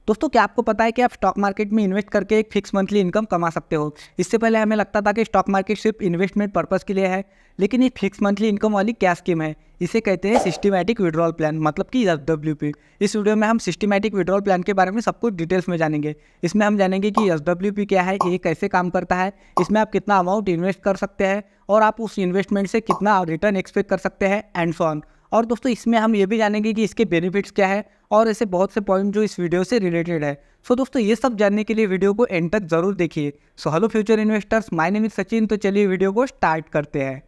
दोस्तों क्या आपको पता है कि आप स्टॉक मार्केट में इन्वेस्ट करके एक फिक्स मंथली इनकम कमा सकते हो। इससे पहले हमें लगता था कि स्टॉक मार्केट सिर्फ इन्वेस्टमेंट पर्पस के लिए है, लेकिन ये फिक्स मंथली इनकम वाली क्या स्कीम है। इसे कहते हैं सिस्टमैटिक विड्रॉल प्लान, मतलब कि एसडब्ल्यूपी। इस वीडियो में हम सिस्टमैटिक विड्रॉल प्लान के बारे में सब कुछ डिटेल्स में जानेंगे। इसमें हम जानेंगे कि एसडब्ल्यूपी क्या है, ये कैसे काम करता है, इसमें आप कितना अमाउंट इन्वेस्ट कर सकते हैं और आप उस इन्वेस्टमेंट से कितना रिटर्न एक्सपेक्ट कर सकते हैं एंड सो ऑन। और दोस्तों इसमें हम ये भी जानेंगे कि इसके बेनिफिट्स क्या है और ऐसे बहुत से पॉइंट जो इस वीडियो से रिलेटेड है। सो दोस्तों ये सब जानने के लिए वीडियो को एंड तक जरूर देखिए। So hello future investors, my name is Sachin. तो चलिए वीडियो को स्टार्ट करते हैं।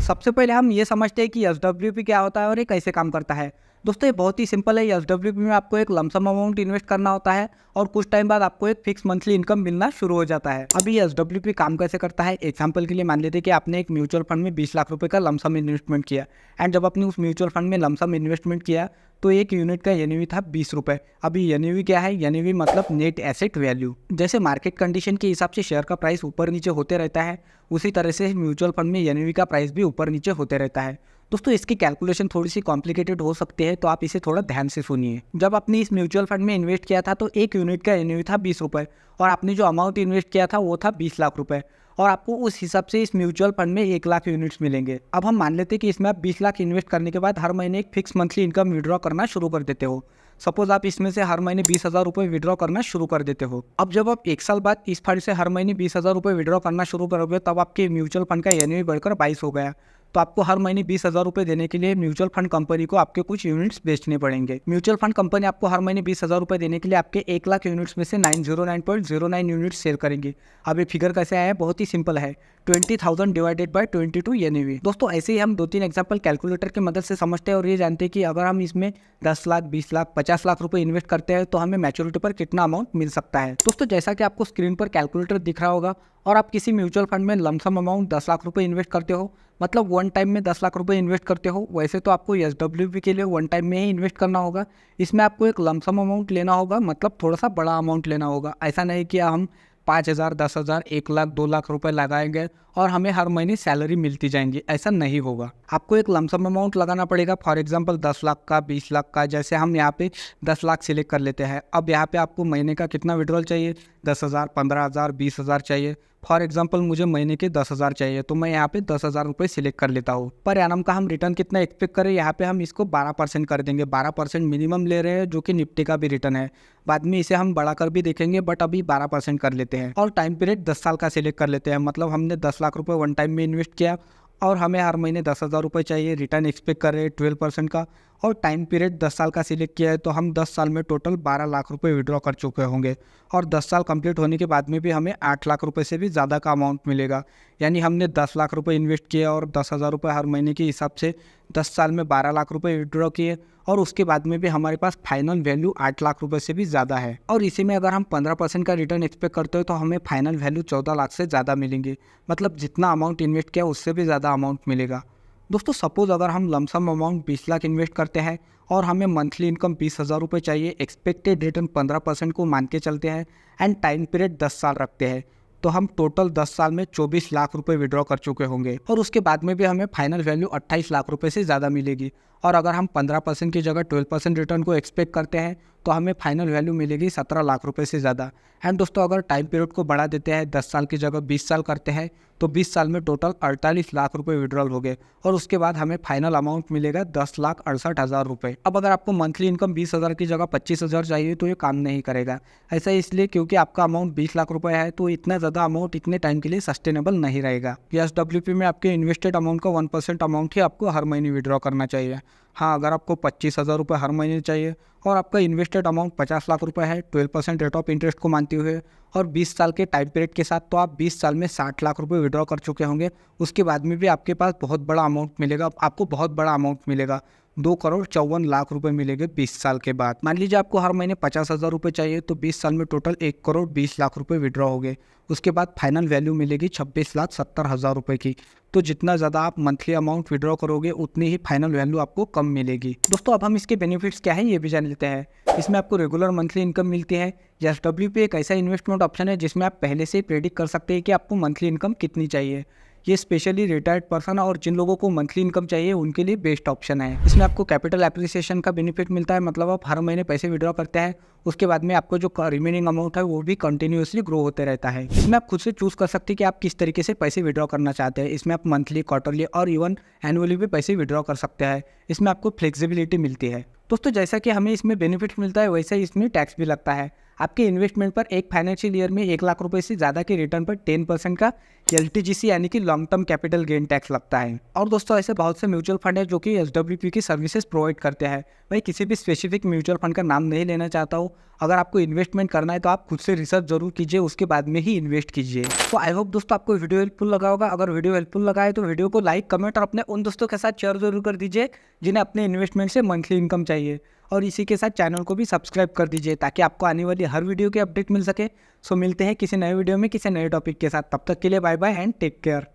सबसे पहले हम ये समझते हैं कि एसडब्ल्यूपी क्या होता है और ये कैसे काम करता है। दोस्तों ये बहुत ही सिंपल है। एसडब्ल्यूपी में आपको एक लमसम अमाउंट इन्वेस्ट करना होता है और कुछ टाइम बाद आपको एक फिक्स मंथली इनकम मिलना शुरू हो जाता है। अभी एसडब्ल्यूपी काम कैसे करता है, एग्जांपल के लिए मान लेते हैं कि आपने एक म्यूचुअल फंड में 20 लाख रुपए का लमसम इन्वेस्टमेंट किया एंड जब आपने उस म्यूचुअल फंड में लमसम इन्वेस्टमेंट किया तो एक यूनिट का एनएवी था 20 रुपये। अभी एनएवी क्या है, एनएवी मतलब नेट एसेट वैल्यू। जैसे मार्केट कंडीशन के हिसाब से शेयर का प्राइस ऊपर नीचे होते रहता है, उसी तरह से म्यूचुअल फंड में एनएवी का प्राइस भी ऊपर नीचे होते रहता है। दोस्तों इसकी कैलकुलेशन थोड़ी सी कॉम्प्लिकेटेड हो सकती है, तो आप इसे थोड़ा ध्यान से सुनिए। जब आपने इस म्यूचुअल फंड में इन्वेस्ट किया था तो एक यूनिट का एनएवी था 20 रुपये और आपने जो अमाउंट इन्वेस्ट किया था वो था 20 लाख रुपए और आपको उस हिसाब से इस म्यूचुअल फंड में 1 लाख यूनिट्स मिलेंगे। अब हम मान लेते हैं कि इसमें आप 20 लाख इन्वेस्ट करने के बाद हर महीने एक फिक्स मंथली इनकम विड्रॉ करना शुरू कर देते हो। सपोज आप इसमें से हर महीने 20,000 रुपये विड्रॉ करना शुरू कर देते हो। अब जब आप 1 साल बाद इस फंड से हर महीने 20,000 रुपये विड्रॉ करना शुरू करोगे तब आपके म्यूचुअल फंड का एनएवी बढ़कर 22 हो गया। तो आपको हर महीने 20,000 रुपये देने के लिए म्यूचुअल फंड कंपनी को आपके कुछ यूनिट्स बेचने पड़ेंगे। म्यूचुअल फंड कंपनी आपको हर महीने 20,000 रुपये देने के लिए आपके 1 लाख यूनिट्स में से 909.09 यूनिट्स सेल करेंगे। अब ये फिगर कैसे आया है, बहुत ही सिंपल है, 20,000 डिवाइडेड बाय 22 एनएवी। दोस्तों ऐसे ही हम 2-3 एग्जाम्पल कैलकुलेटर की मदद से समझते हैं और ये जानते हैं कि अगर हम इसमें 10 लाख, 20 लाख, 50 लाख रुपए इन्वेस्ट करते हैं तो हमें मैच्योरिटी पर कितना अमाउंट मिल सकता है। दोस्तों जैसा कि आपको स्क्रीन पर कैलकुलेटर दिख रहा होगा और आप किसी म्यूचुअल फंड में लमसम अमाउंट 10 लाख रुपए इन्वेस्ट करते हो, मतलब वन टाइम में 10 लाख रुपए इन्वेस्ट करते हो। वैसे तो आपको एसडब्ल्यूपी के लिए वन टाइम में ही इन्वेस्ट करना होगा, इसमें आपको एक लमसम अमाउंट लेना होगा, मतलब थोड़ा सा बड़ा अमाउंट लेना होगा। ऐसा नहीं कि हम 5,000, 10,000, 1 लाख, 2 लाख रुपए लगाएंगे और हमें हर महीने सैलरी मिलती जाएंगी, ऐसा नहीं होगा। आपको एक लमसम अमाउंट लगाना पड़ेगा, फॉर एग्जांपल 10 लाख का, 20 लाख का। जैसे हम यहाँ पे 10 लाख सिलेक्ट कर लेते हैं। अब यहाँ पे आपको महीने का कितना विड्रॉल चाहिए, 10,000, 15,000, 20,000 चाहिए। फॉर एग्जांपल मुझे महीने के 10,000 चाहिए तो मैं यहाँ पे 10,000 रुपये सिलेक्ट कर लेता हूँ। पर एनम का हम रिटर्न कितना एक्सपेक्ट करें, यहाँ पे हम इसको 12% कर देंगे। 12% मिनिमम ले रहे हैं, जो कि निफ्टी का भी रिटर्न है। बाद में इसे हम बढ़ाकर भी देखेंगे, बट अभी 12% कर लेते हैं। और टाइम पीरियड 10 साल का सिलेक्ट कर लेते हैं, मतलब हमने 10 लाख रुपये वन टाइम में इन्वेस्ट किया और हमें हर महीने 10,000 रुपये चाहिए, रिटर्न एक्सपेक्ट कर रहे हैं 12% का, और टाइम पीरियड 10 साल का सिलेक्ट किया है तो हम 10 साल में टोटल 12 लाख रुपए विड्रॉ कर चुके होंगे। और 10 साल कंप्लीट होने के बाद में भी हमें 8 लाख रुपए से भी ज़्यादा का अमाउंट मिलेगा। यानी हमने 10 लाख रुपए इन्वेस्ट किया और 10,000 रुपये हर महीने के हिसाब से 10 साल में 12 लाख रुपए विड्रॉ किए और उसके बाद में भी हमारे पास फाइनल वैल्यू 8 लाख रुपए से भी ज़्यादा है। और इसी में अगर हम 15% का रिटर्न एक्सपेक्ट करते हो तो हमें फाइनल वैल्यू 14 लाख से ज़्यादा मिलेंगे, मतलब जितना अमाउंट इन्वेस्ट किया उससे भी ज़्यादा अमाउंट मिलेगा। दोस्तों सपोज अगर हम लमसम अमाउंट 20 लाख इन्वेस्ट करते हैं और हमें मंथली इनकम 20,000 रुपये चाहिए, एक्सपेक्टेड रिटर्न 15% को मान के चलते हैं एंड टाइम पीरियड 10 साल रखते हैं, तो हम टोटल 10 साल में 24 लाख रुपए विड्रॉ कर चुके होंगे और उसके बाद में भी हमें फाइनल वैल्यू 28 लाख रुपए से ज़्यादा मिलेगी। और अगर हम 15% की जगह 12% रिटर्न को एक्सपेक्ट करते हैं तो हमें फाइनल वैल्यू मिलेगी 17 लाख रुपए से ज़्यादा। एंड दोस्तों अगर टाइम पीरियड को बढ़ा देते हैं, 10 साल की जगह 20 साल करते हैं तो 20 साल में टोटल 48 लाख रुपए विड्रॉल हो गए और उसके बाद हमें फाइनल अमाउंट मिलेगा 10,68,000 रुपये। अब अगर आपको मंथली इनकम 20,000 की जगह 25,000 चाहिए तो ये काम नहीं करेगा। ऐसा इसलिए क्योंकि आपका अमाउंट 20 लाख रुपए है, तो इतना ज़्यादा अमाउंट इतने टाइम के लिए सस्टेनेबल नहीं रहेगा। एसडब्ल्यूपी में आपके इन्वेस्टेड अमाउंट का 1% अमाउंट ही आपको हर महीने विड्रॉ करना चाहिए। हाँ, अगर आपको 25,000 रुपये हर महीने चाहिए और आपका इन्वेस्टेड अमाउंट 50 लाख रुपए है 12% रेट ऑफ इंटरेस्ट को मानते हुए और 20 साल के टाइम पीरियड के साथ, तो आप 20 साल में 60 लाख रुपए विड्रॉ कर चुके होंगे। उसके बाद में भी आपके पास बहुत बड़ा अमाउंट मिलेगा, आपको बहुत बड़ा अमाउंट मिलेगा, 2,54,00,000 रुपए मिलेंगे 20 साल के बाद। मान लीजिए आपको हर महीने 50,000 रुपये चाहिए तो 20 साल में टोटल 1,20,00,000 रुपए विड्रॉ हो गए। उसके बाद फाइनल वैल्यू मिलेगी 26,70,000 रुपये की। तो जितना ज़्यादा आप मंथली अमाउंट विड्रॉ करोगे उतनी ही फाइनल वैल्यू आपको कम मिलेगी। दोस्तों अब हम इसके बेनिफिट्स क्या है ये भी जान लेते हैं। इसमें आपको रेगुलर मंथली इनकम मिलती है। एसडब्ल्यूपी एक ऐसा इन्वेस्टमेंट ऑप्शन है जिसमें आप पहले से ही प्रेडिक्ट कर सकते हैं कि आपको मंथली इनकम कितनी चाहिए। ये स्पेशली रिटायर्ड पर्सन और जिन लोगों को मंथली इनकम चाहिए उनके लिए बेस्ट ऑप्शन है। इसमें आपको कैपिटल एप्रिसिएशन का बेनिफिट मिलता है, मतलब आप हर महीने पैसे विड्रॉ करते हैं, उसके बाद में आपको जो रिमेनिंग अमाउंट है वो भी कंटिन्यूसली ग्रो होते रहता है। इसमें आप खुद से चूज कर सकते हैं कि आप किस तरीके से पैसे विड्रॉ करना चाहते हैं। इसमें आप मंथली, क्वार्टरली और इवन एनुअली भी पैसे विड्रॉ कर सकते हैं। इसमें आपको फ्लेक्सिबिलिटी मिलती है। दोस्तों जैसा कि हमें इसमें बेनिफिट मिलता है वैसे ही इसमें टैक्स भी लगता है। आपके इन्वेस्टमेंट पर एक फाइनेंशियल ईयर में 1 लाख रुपए से ज़्यादा के रिटर्न पर 10% का LTGC यानी कि long term capital gain tax लगता है। और दोस्तों ऐसे बहुत से म्यूचुअल फंड है जो कि SWP की सर्विसेज प्रोवाइड करते हैं। भाई किसी भी स्पेसिफिक म्यूचुअल फंड का नाम नहीं लेना चाहता हूँ। अगर आपको इन्वेस्टमेंट करना है तो आप खुद से रिसर्च जरूर कीजिए, उसके बाद में ही इन्वेस्ट कीजिए। तो आई होप दोस्तों आपको वीडियो हेल्पफुल लगा होगा। अगर वीडियो हेल्पफुल लगा है तो वीडियो को लाइक, कमेंट और अपने उन दोस्तों के साथ शेयर जरूर कर दीजिए जिन्हें अपने इन्वेस्टमेंट से मंथली इनकम चाहिए। और इसी के साथ चैनल को भी सब्सक्राइब कर दीजिए ताकि आपको आने वाली हर वीडियो की अपडेट मिल सके। सो मिलते हैं किसी नए वीडियो में किसी नए टॉपिक के साथ। तब तक के लिए bye bye and take care.